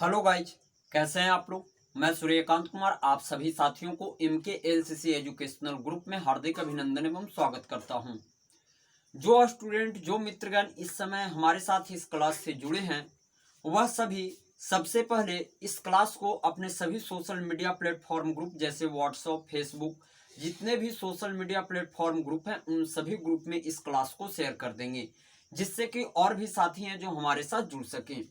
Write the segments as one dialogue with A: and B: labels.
A: Hello guys, कैसे हैं आप लोग। मैं सूर्यकांत कुमार आप सभी साथियों को MKLCC एजुकेशनल ग्रुप में हार्दिक अभिनंदन एवं स्वागत करता हूं। जो स्टूडेंट जो मित्रगण इस समय हमारे साथ इस क्लास से जुड़े हैं वह सभी सबसे पहले इस क्लास को अपने सभी सोशल मीडिया प्लेटफॉर्म ग्रुप जैसे व्हाट्सएप, फेसबुक, जितने भी सोशल मीडिया प्लेटफॉर्म ग्रुप हैं उन सभी ग्रुप में इस क्लास को शेयर कर देंगे, जिससे कि और भी साथी हैं जो हमारे साथ जुड़ सकें।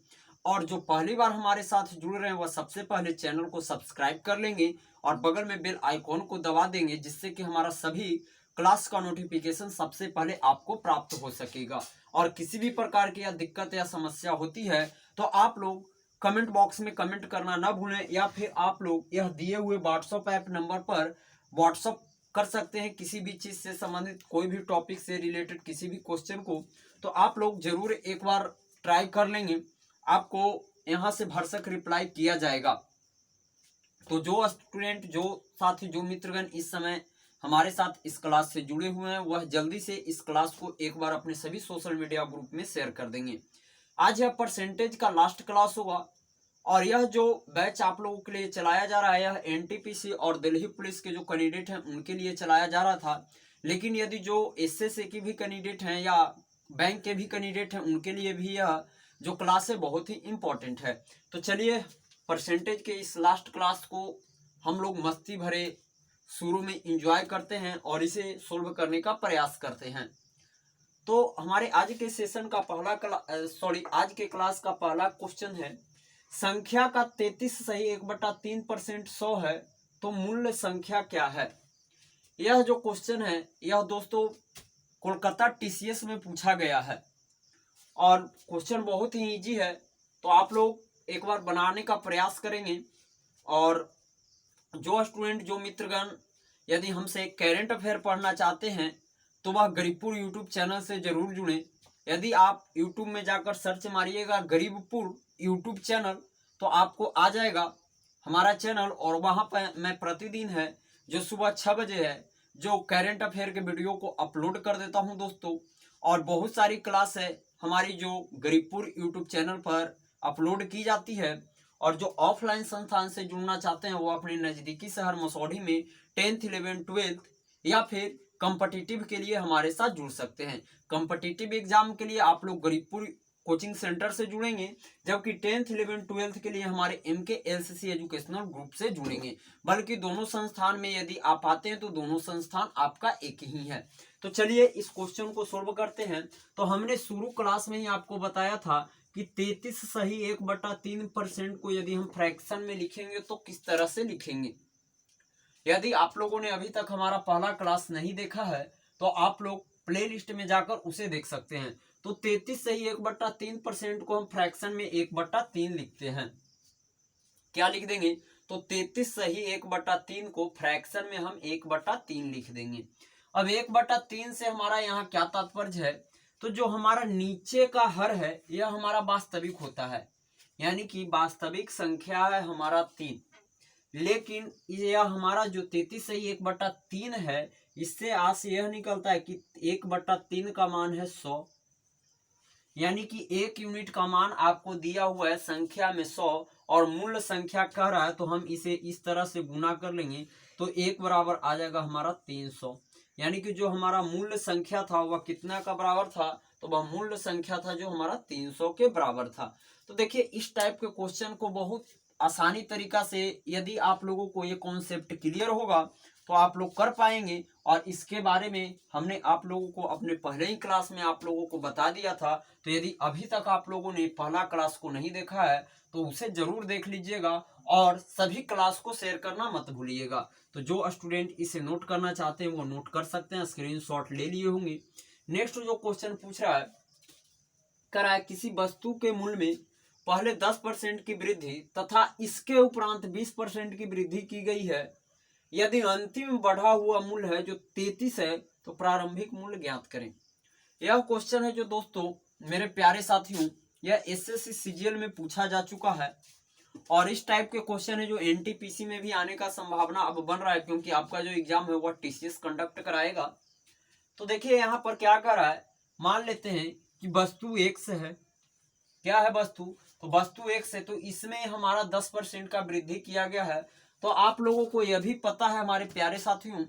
A: और जो पहली बार हमारे साथ जुड़ रहे हैं वह सबसे पहले चैनल को सब्सक्राइब कर लेंगे और बगल में बेल आइकॉन को दबा देंगे, जिससे कि हमारा सभी क्लास का नोटिफिकेशन सबसे पहले आपको प्राप्त हो सकेगा। और किसी भी प्रकार की या दिक्कत या समस्या होती है तो आप लोग कमेंट बॉक्स में कमेंट करना ना भूलें, या फिर आप लोग यह दिए हुए व्हाट्सएप ऐप नंबर पर व्हाट्सएप कर सकते हैं किसी भी चीज़ से संबंधित, कोई भी टॉपिक से रिलेटेड किसी भी क्वेश्चन को। तो आप लोग जरूर एक बार ट्राई कर लेंगे, आपको यहां से भरसक रिप्लाई किया जाएगा। तो जो स्टूडेंट, जो साथी, जो मित्रगण इस समय हमारे साथ इस क्लास से जुड़े हुए हैं वह जल्दी से इस क्लास को एक बार अपने सभी सोशल मीडिया ग्रुप में शेयर कर देंगे। आज यह परसेंटेज का लास्ट क्लास होगा और यह जो बैच आप लोगों के लिए चलाया जा रहा है यह NTPC और दिल्ली पुलिस के जो कैंडिडेट हैं उनके लिए चलाया जा रहा था। लेकिन यदि जो SSA की भी कैंडिडेट हैं या बैंक के भी कैंडिडेट हैं उनके लिए भी यह जो क्लास है बहुत ही इम्पोर्टेंट है। तो चलिए परसेंटेज के इस लास्ट क्लास को हम लोग मस्ती भरे शुरू में एंजॉय करते हैं और इसे सोल्व करने का प्रयास करते हैं। तो हमारे आज के सेशन का आज के क्लास का पहला क्वेश्चन है, संख्या का 33 सही 1/3% 100 है तो मूल्य संख्या क्या है। यह जो क्वेश्चन है यह दोस्तों कोलकाता TCS में पूछा गया है और क्वेश्चन बहुत ही इजी है। तो आप लोग एक बार बनाने का प्रयास करेंगे और जो स्टूडेंट, जो मित्रगण यदि हमसे करेंट अफेयर पढ़ना चाहते हैं तो वह गरीबपुर यूट्यूब चैनल से जरूर जुड़ें। यदि आप यूट्यूब में जाकर सर्च मारिएगा गरीबपुर यूट्यूब चैनल तो आपको आ जाएगा हमारा चैनल, और वहाँ पर मैं प्रतिदिन है जो सुबह 6 बजे है जो करेंट अफेयर के वीडियो को अपलोड कर देता हूँ दोस्तों। और बहुत सारी क्लास है हमारी जो गरीबपुर यूट्यूब चैनल पर अपलोड की जाती है। और जो ऑफलाइन संस्थान से जुड़ना चाहते हैं वो अपने नज़दीकी शहर मसौढ़ी में 10th 11th 12th या फिर कॉम्पिटिटिव के लिए हमारे साथ जुड़ सकते हैं। कॉम्पिटिटिव एग्जाम के लिए आप लोग गरीबपुर कोचिंग सेंटर से जुड़ेंगे, जबकि 10th 11th 12th के लिए हमारे MKLCC एजुकेशनल ग्रुप से जुड़ेंगे। बल्कि दोनों संस्थान में यदि आप आते हैं तो दोनों संस्थान आपका एक ही है। तो चलिए इस क्वेश्चन को सोल्व करते हैं। तो हमने शुरू क्लास में ही आपको बताया था कि 33 सही 1/3% को यदि हम फ्रैक्शन में लिखेंगे तो किस तरह से लिखेंगे। यदि आप लोगों ने अभी तक हमारा पहला क्लास नहीं देखा है तो आप लोग प्ले लिस्ट में जाकर उसे देख सकते हैं। तो 33 सही 1/3% को हम फ्रैक्शन में 1/3 लिखते हैं। क्या लिख देंगे? तो 33 सही 1/3 को फ्रैक्शन में हम 1/3 लिख देंगे। अब 1/3 से हमारा यहाँ क्या तात्पर्य है? तो जो हमारा नीचे का हर है यह हमारा वास्तविक होता है, यानी कि वास्तविक संख्या है हमारा 3। लेकिन यह हमारा जो 33 सही 1/3 है इससे आस यह निकलता है कि 1/3 का मान है 100, यानी कि 1 यूनिट का मान आपको दिया हुआ है संख्या में 100 और मूल्य संख्या कह रहा है तो हम इसे इस तरह से गुना कर लेंगे तो 1 बराबर आ जाएगा हमारा 300। यानी कि जो हमारा मूल्य संख्या था वह कितना का बराबर था? तो वह मूल्य संख्या था जो हमारा 300 के बराबर था। तो देखिए इस टाइप के क्वेश्चन को बहुत आसानी तरीका से यदि आप लोगों को ये कॉन्सेप्ट क्लियर होगा तो आप लोग कर पाएंगे। और इसके बारे में हमने आप लोगों को अपने पहले ही क्लास में आप लोगों को बता दिया था। तो यदि अभी तक आप लोगों ने पहला क्लास को नहीं देखा है तो उसे जरूर देख लीजिएगा और सभी क्लास को शेयर करना मत भूलिएगा। तो जो स्टूडेंट इसे नोट करना चाहते हैं वो नोट कर सकते हैं, स्क्रीनशॉट ले लिए होंगे। नेक्स्ट जो क्वेश्चन पूछ रहा है, कह रहा है किसी वस्तु के मूल्य में पहले 10% की वृद्धि तथा इसके उपरांत 20% की वृद्धि की गई है। यदि अंतिम बढ़ा हुआ मूल्य है जो 33 है तो प्रारंभिक मूल्य ज्ञात करें। यह क्वेश्चन है जो दोस्तों मेरे प्यारे साथियों यह SSC CGL में पूछा जा चुका है और इस टाइप के क्वेश्चन है जो NTPC में भी आने का संभावना अब बन रहा है, क्योंकि आपका जो एग्जाम है वह TCS कंडक्ट कराएगा। तो देखिए यहाँ पर क्या कर रहा है, मान लेते हैं कि वस्तु X है। क्या है वस्तु? तो वस्तु x है, तो इसमें हमारा 10% का वृद्धि किया गया है। तो आप लोगों को यह भी पता है हमारे प्यारे साथियों,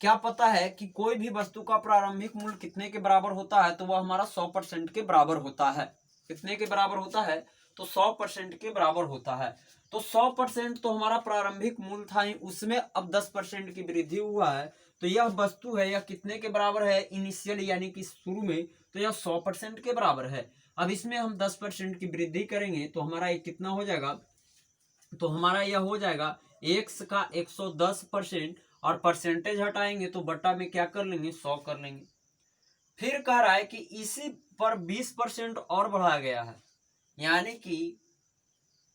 A: क्या पता है कि कोई भी वस्तु का प्रारंभिक मूल्य कितने के बराबर होता है, तो वह हमारा 100% के बराबर होता है। कितने के बराबर होता है, तो 100% के बराबर होता है। तो 100% तो हमारा प्रारंभिक मूल्य था ही, उसमें अब 10% की वृद्धि हुआ है, तो यह वस्तु है, यह कितने के बराबर है इनिशियल यानी कि शुरू में, तो यह 100% के बराबर है। अब इसमें हम 10% की वृद्धि करेंगे तो हमारा ये कितना हो जाएगा, तो हमारा यह हो जाएगा x का 110%, और परसेंटेज हटाएंगे तो बट्टा में क्या कर लेंगे, 100 कर लेंगे। फिर कह रहा है कि इसी पर 20% और बढ़ाया गया है, यानी कि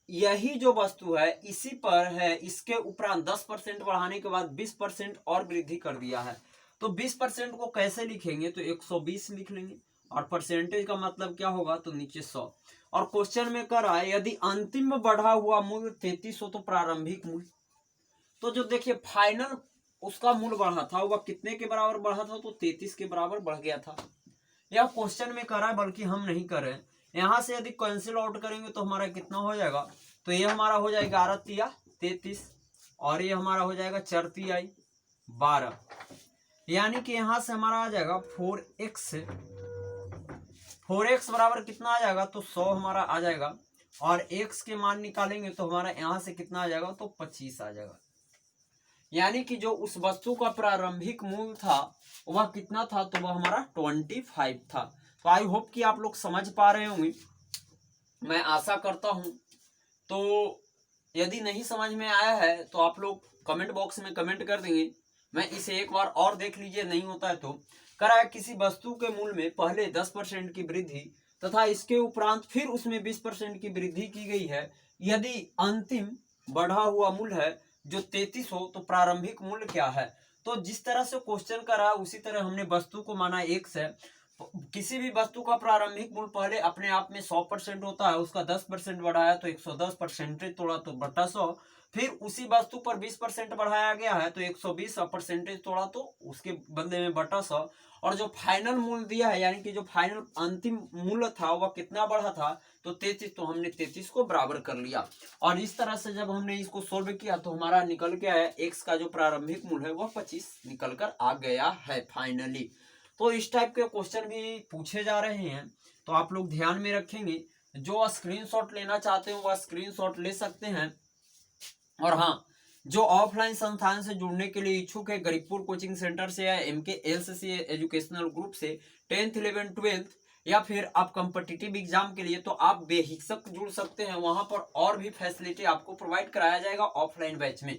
A: यही जो वस्तु है इसी पर है, इसके उपरांत 10% बढ़ाने के बाद 20% और वृद्धि कर दिया है। तो 20% को कैसे लिखेंगे, तो 120 लिख लेंगे, और परसेंटेज का मतलब क्या होगा, तो नीचे 100। और क्वेश्चन में कर रहा है यदि अंतिम बढ़ा हुआ मूल्य 33 हो तो प्रारंभिक मूल्य, तो जो देखिए फाइनल उसका मूल्य बढ़ा था वह कितने के बराबर बढ़ा था, तो 33 के बराबर बढ़ गया था। यह क्वेश्चन में कर रहा है, बल्कि हम नहीं कर रहे हैं। यहां से यदि कैंसिल आउट करेंगे तो हमारा कितना हो जाएगा, तो ये हमारा हो जाएगा 11 तिया 33, और ये हमारा हो जाएगा 4 तियाई 12, यानी कि यहां से हमारा आ जाएगा 4x बराबर कितना आ जाएगा, तो 100 हमारा आ जाएगा, और x के मान निकालेंगे तो हमारा यहां से कितना आ जाएगा, तो 25 आ जाएगा। यानी कि जो उस वस्तु का प्रारंभिक मूल्य था वह कितना था, तो वह हमारा 25 था। तो आई होप कि आप लोग समझ पा रहे होंगे, मैं आशा करता हूं। तो यदि नहीं समझ में आया है तो आप लोग कमेंट बॉक्स में कमेंट कर देंगे, मैं इसे एक बार और देख लीजिए, नहीं होता है तो। कह रहा है किसी वस्तु के मूल्य में पहले 10% की वृद्धि तथा इसके उपरांत फिर उसमें 20% की वृद्धि की गई है, यदि अंतिम बढ़ा हुआ मूल्य है जो 33 हो तो प्रारंभिक मूल्य क्या है। तो जिस तरह से क्वेश्चन करा उसी तरह हमने वस्तु को माना x है। किसी भी वस्तु का प्रारंभिक मूल्य पहले अपने आप में 100% होता है, उसका 10% बढ़ाया तो 110, परसेंटेज तोड़ा तो बटा 100, फिर उसी वस्तु पर 20% बढ़ाया गया है तो 120, परसेंटेज तोड़ा तो उसके बदले में बटा 100, और जो फाइनल मूल्य दिया है यानी कि जो फाइनल अंतिम मूल्य था वह कितना बढ़ा था, तो 33, तो हमने 33 को बराबर कर लिया। और इस तरह से जब हमने इसको सोल्व किया तो हमारा निकल गया है x का जो प्रारंभिक मूल्य है वह 25 निकल कर आ गया है फाइनली। तो इस टाइप के क्वेश्चन भी पूछे जा रहे हैं, तो आप लोग ध्यान में रखेंगे। जो स्क्रीनशॉट लेना चाहते हो वह स्क्रीनशॉट ले सकते हैं। और हाँ, जो ऑफलाइन संस्थान से जुड़ने के लिए इच्छुक है, गरीबपुर कोचिंग सेंटर से या MKLCC एजुकेशनल ग्रुप से 10th 11th 12th या फिर आप कॉम्पिटिटिव एग्जाम के लिए, तो आप बेहिचक जुड़ सकते हैं। वहां पर और भी फैसिलिटी आपको प्रोवाइड कराया जाएगा ऑफलाइन बैच में,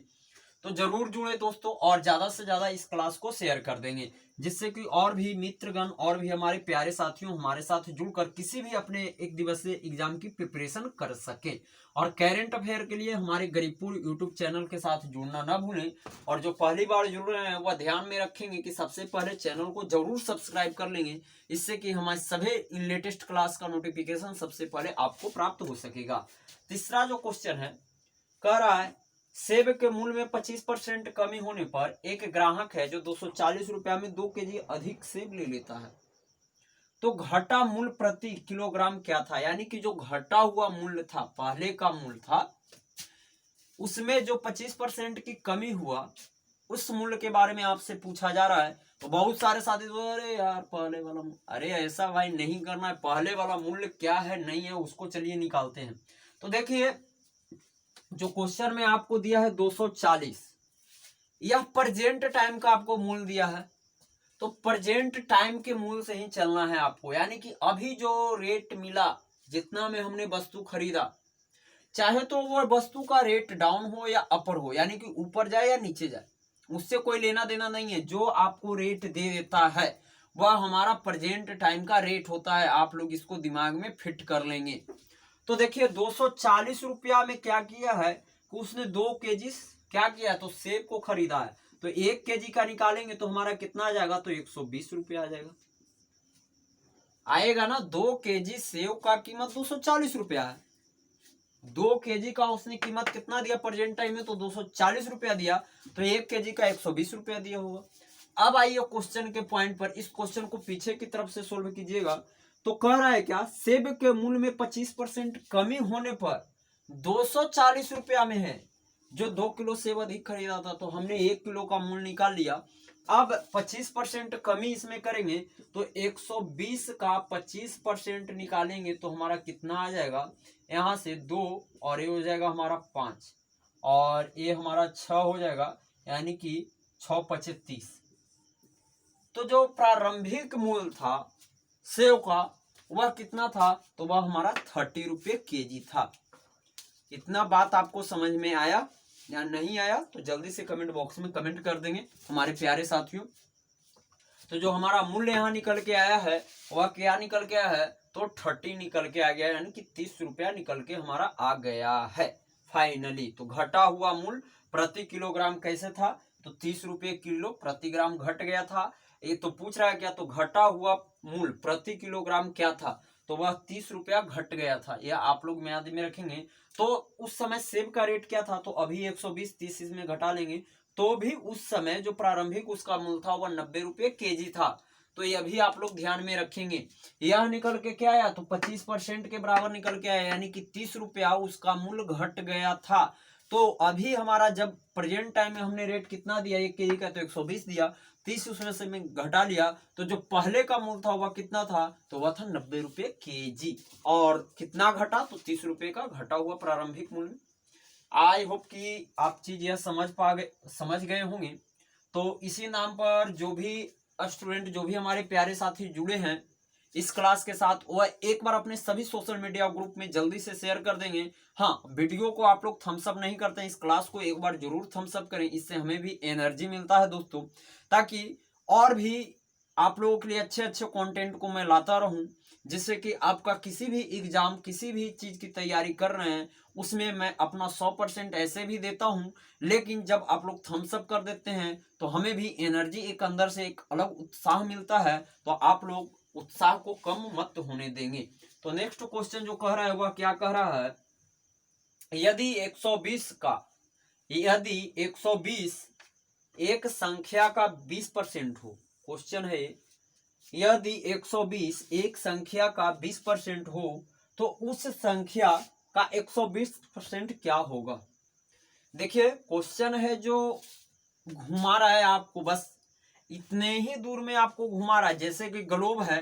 A: तो जरूर जुड़े दोस्तों, और ज्यादा से ज्यादा इस क्लास को शेयर कर देंगे, जिससे कि और भी मित्रगण और भी हमारे प्यारे साथियों हमारे साथ जुड़कर किसी भी अपने एक दिवसीय एग्जाम की प्रिपरेशन कर सके। और करेंट अफेयर के लिए हमारे गरीबपुर यूट्यूब चैनल के साथ जुड़ना ना भूलें। और जो पहली बार जुड़ रहे हैं वह ध्यान में रखेंगे कि सबसे पहले चैनल को जरूर सब्सक्राइब कर लेंगे, इससे कि हमारे सभी लेटेस्ट क्लास का नोटिफिकेशन सबसे पहले आपको प्राप्त हो सकेगा। तीसरा जो क्वेश्चन है, कह रहा है सेब के मूल्य में 25% कमी होने पर एक ग्राहक है जो 240 रुपया में 2 केजी अधिक सेब ले लेता है, तो घटा मूल्य प्रति किलोग्राम क्या था। यानी कि जो घटा हुआ मूल्य था, पहले का मूल्य था, उसमें जो 25% की कमी हुआ उस मूल्य के बारे में आपसे पूछा जा रहा है। तो बहुत सारे साथी तो अरे यार पहले वाला, अरे ऐसा भाई नहीं करना है, पहले वाला मूल्य क्या है नहीं है उसको चलिए निकालते हैं। तो देखिए जो क्वेश्चन में आपको दिया है 240, यह प्रेजेंट टाइम का आपको मूल्य दिया है, तो प्रेजेंट टाइम के मूल्य से ही चलना है आपको। यानी कि अभी जो रेट मिला, जितना में हमने वस्तु खरीदा, चाहे तो वो वस्तु का रेट डाउन हो या अपर हो, यानी कि ऊपर जाए या नीचे जाए, उससे कोई लेना देना नहीं है। जो आपको रेट दे देता है वह हमारा प्रेजेंट टाइम का रेट होता है। आप लोग इसको दिमाग में फिट कर लेंगे। तो देखिए 240 रुपया में क्या किया है कि उसने 2 केजी क्या किया, तो सेब को खरीदा है, तो 1 केजी का निकालेंगे तो हमारा कितना आ जाएगा, तो 120 रुपया आ जाएगा, आएगा ना। 2 केजी सेब का कीमत 240 रुपया है, 2 केजी का उसने कीमत कितना दिया प्रेजेंट टाइम में, तो 240 रुपया दिया, तो 1 केजी का 120 रुपया दिया होगा। अब आइए क्वेश्चन के पॉइंट पर, इस क्वेश्चन को पीछे की तरफ से सोल्व कीजिएगा। तो कह रहा है क्या, सेब के मूल्य में 25% कमी होने पर 240 रुपया में है। जो 2 किलो सेब अधिक खरीदा था तो हमने 1 किलो का मूल्य निकाल लिया। अब 25% कमी इसमें करेंगे तो 120 का 25% निकालेंगे तो हमारा कितना आ जाएगा, यहाँ से 2 और ये हो जाएगा हमारा 5 और ये हमारा 6 हो जाएगा, यानी कि 6 पचे 30। तो जो प्रारंभिक मूल्य था सेव का वह कितना था, तो वह हमारा 30 रुपये केजी था। इतना बात आपको समझ में आया या नहीं आया तो जल्दी से कमेंट बॉक्स में कमेंट कर देंगे हमारे प्यारे साथियों। तो जो हमारा मूल्य यहाँ निकल के आया है वह क्या निकल के आया है, तो 30 निकल के आ गया, यानी कि 30 रुपया निकल के हमारा आ गया है फाइनली। तो घटा हुआ मूल्य प्रति किलोग्राम कैसे था, तो 30 रुपये किलो प्रति ग्राम घट गया था। ये तो पूछ रहा है क्या, तो घटा हुआ मूल्य प्रति किलोग्राम क्या था, तो वह 30 रुपया घट गया था। यह आप लोग याद में रखेंगे। तो उस समय सेब का रेट क्या था, तो अभी 120, 30 इसमें घटा लेंगे तो भी उस समय जो प्रारंभिक उसका मूल्य था वह 90 रुपये केजी था। तो यह भी आप लोग ध्यान में रखेंगे। यह निकल के क्या आया, तो 25% के बराबर निकल के आया, यानी कि 30 रुपया उसका मूल्य घट गया था। तो अभी हमारा जब प्रेजेंट टाइम में हमने रेट कितना दिया 1 केजी का, तो 120 दिया, 30 उसमें से में घटा लिया, तो जो पहले का मूल्य था वह कितना था, तो वह था 90 रुपये केजी। और कितना घटा, तो 30 रुपये का घटा हुआ प्रारंभिक मूल्य। आई होप कि आप चीज यह समझ गए होंगे। तो इसी नाम पर जो भी स्टूडेंट, जो भी हमारे प्यारे साथी जुड़े हैं इस क्लास के साथ, वह एक बार अपने सभी सोशल मीडिया ग्रुप में जल्दी से शेयर कर देंगे। हाँ, वीडियो को आप लोग थम्स अप नहीं करते हैं, इस क्लास को एक बार जरूर थम्स अप करें, इससे हमें भी एनर्जी मिलता है दोस्तों, ताकि और भी आप लोगों के लिए अच्छे अच्छे कंटेंट को मैं लाता रहूं, जिससे कि आपका किसी भी एग्जाम, किसी भी चीज की तैयारी कर रहे हैं उसमें मैं अपना 100% ऐसे भी देता हूं, लेकिन जब आप लोग थम्स अप कर देते हैं तो हमें भी एनर्जी, एक अंदर से एक अलग उत्साह मिलता है। तो आप लोग उत्साह को कम मत होने देंगे। तो नेक्स्ट क्वेश्चन जो कह रहा है वह क्या कह रहा है, यदि 120 एक संख्या का 20% हो, क्वेश्चन है यदि 120 एक संख्या का 20% हो तो उस संख्या का 120% क्या होगा। देखिए क्वेश्चन है जो घुमा रहा है आपको, बस इतने ही दूर में आपको घुमा रहा है। जैसे कि ग्लोब है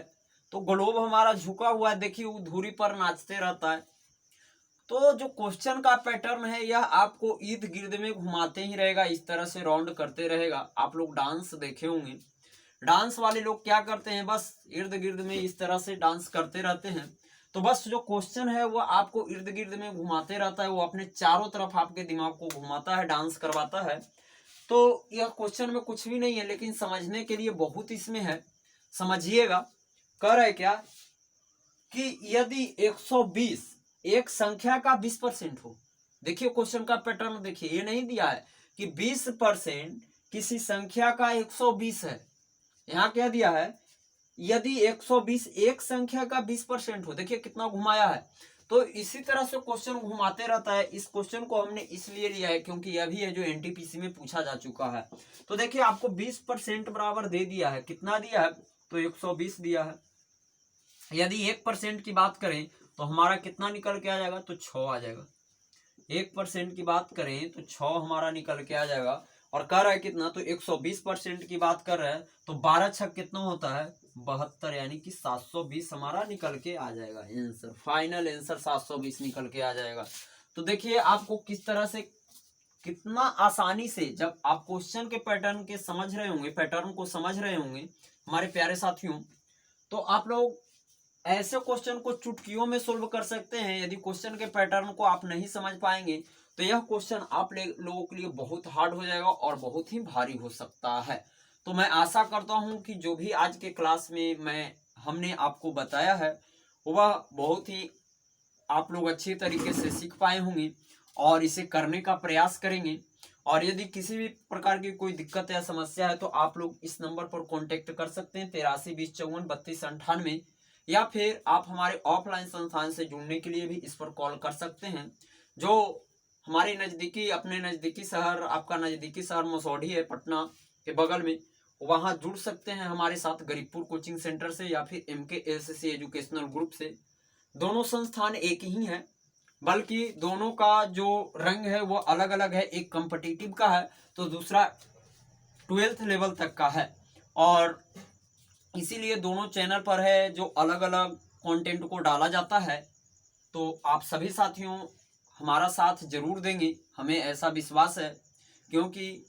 A: तो ग्लोब हमारा झुका हुआ है, देखिए वो धुरी पर नाचते रहता है। तो जो क्वेश्चन का पैटर्न है यह आपको इर्द गिर्द में घुमाते ही रहेगा, इस तरह से राउंड करते रहेगा। आप लोग डांस देखे होंगे, डांस वाले लोग क्या करते हैं, बस इर्द गिर्द में इस तरह से डांस करते रहते हैं। तो बस जो क्वेश्चन है वो आपको इर्द गिर्द में घुमाते रहता है, वो अपने चारों तरफ आपके दिमाग को घुमाता है, डांस करवाता है। तो यह क्वेश्चन में कुछ भी नहीं है, लेकिन समझने के लिए बहुत इसमें है, समझिएगा। कह रहा है क्या कि यदि 120 एक संख्या का 20% हो, देखिए क्वेश्चन का पैटर्न देखिए, ये नहीं दिया है कि 20% किसी संख्या का 120 है, यहाँ क्या दिया है, यदि 120 एक संख्या का 20% हो। देखिए कितना घुमाया है। तो इसी तरह से क्वेश्चन घुमाते रहता है। इस क्वेश्चन को हमने इसलिए लिया है क्योंकि यह भी है जो एनटीपीसी में पूछा जा चुका है। तो देखिए आपको 20% बराबर दे दिया है, कितना दिया है, तो 120 दिया है। यदि 1% की बात करें तो हमारा कितना निकल के आ जाएगा, तो 6 आ जाएगा। 1% की बात करें तो 6 हमारा निकल के आ जाएगा। और कह रहा है कितना, तो 120% की बात कर रहा है तो 12 छक कितना होता है, 72, यानी कि 720 हमारा निकल के आ जाएगा आंसर। फाइनल आंसर 720 निकल के आ जाएगा। तो देखिए आपको किस तरह से, कितना आसानी से, जब आप क्वेश्चन के पैटर्न के समझ रहे होंगे, पैटर्न को समझ रहे होंगे हमारे प्यारे साथियों, तो आप लोग ऐसे क्वेश्चन को चुटकियों में सोल्व कर सकते हैं। यदि क्वेश्चन के पैटर्न को आप नहीं समझ पाएंगे तो यह क्वेश्चन आप लोगों के लिए बहुत हार्ड हो जाएगा और बहुत ही भारी हो सकता है। तो मैं आशा करता हूं कि जो भी आज के क्लास में हमने आपको बताया है वह बहुत ही आप लोग अच्छी तरीके से सीख पाए होंगे और इसे करने का प्रयास करेंगे। और यदि किसी भी प्रकार की कोई दिक्कत या समस्या है तो आप लोग इस नंबर पर कांटेक्ट कर सकते हैं 8320543298, या फिर आप हमारे ऑफलाइन संस्थान से जुड़ने के लिए भी इस पर कॉल कर सकते हैं। जो हमारे नज़दीकी, अपने नज़दीकी शहर, आपका नज़दीकी शहर मसौढ़ी है पटना के बगल में, वहां जुड़ सकते हैं हमारे साथ गरीबपुर कोचिंग सेंटर से या फिर MKLCC एजुकेशनल ग्रुप से। दोनों संस्थान एक ही हैं, बल्कि दोनों का जो रंग है वो अलग अलग है। एक कॉम्पिटिटिव का है तो दूसरा 12th लेवल तक का है, और इसीलिए दोनों चैनल पर है जो अलग अलग कंटेंट को डाला जाता है। तो आप सभी साथियों हमारा साथ जरूर देंगे, हमें ऐसा विश्वास है, क्योंकि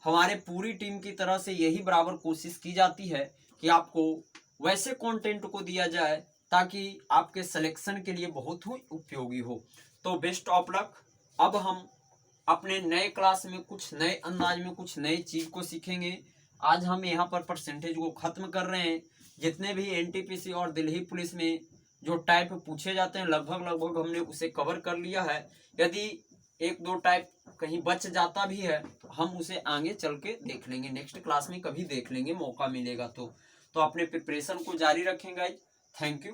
A: हमारे पूरी टीम की तरह से यही बराबर कोशिश की जाती है कि आपको वैसे कंटेंट को दिया जाए ताकि आपके सिलेक्शन के लिए बहुत ही उपयोगी हो। तो बेस्ट ऑफ लक। अब हम अपने नए क्लास में कुछ नए अंदाज में कुछ नई चीज को सीखेंगे। आज हम यहाँ पर परसेंटेज को खत्म कर रहे हैं। जितने भी NTPC और दिल्ली पुलिस में जो टाइप पूछे जाते हैं लगभग हमने उसे कवर कर लिया है। यदि एक दो टाइप कहीं बच जाता भी है तो हम उसे आगे चल के देख लेंगे, नेक्स्ट क्लास में कभी देख लेंगे, मौका मिलेगा तो अपने प्रिपरेशन को जारी रखें गाइस। Thank you.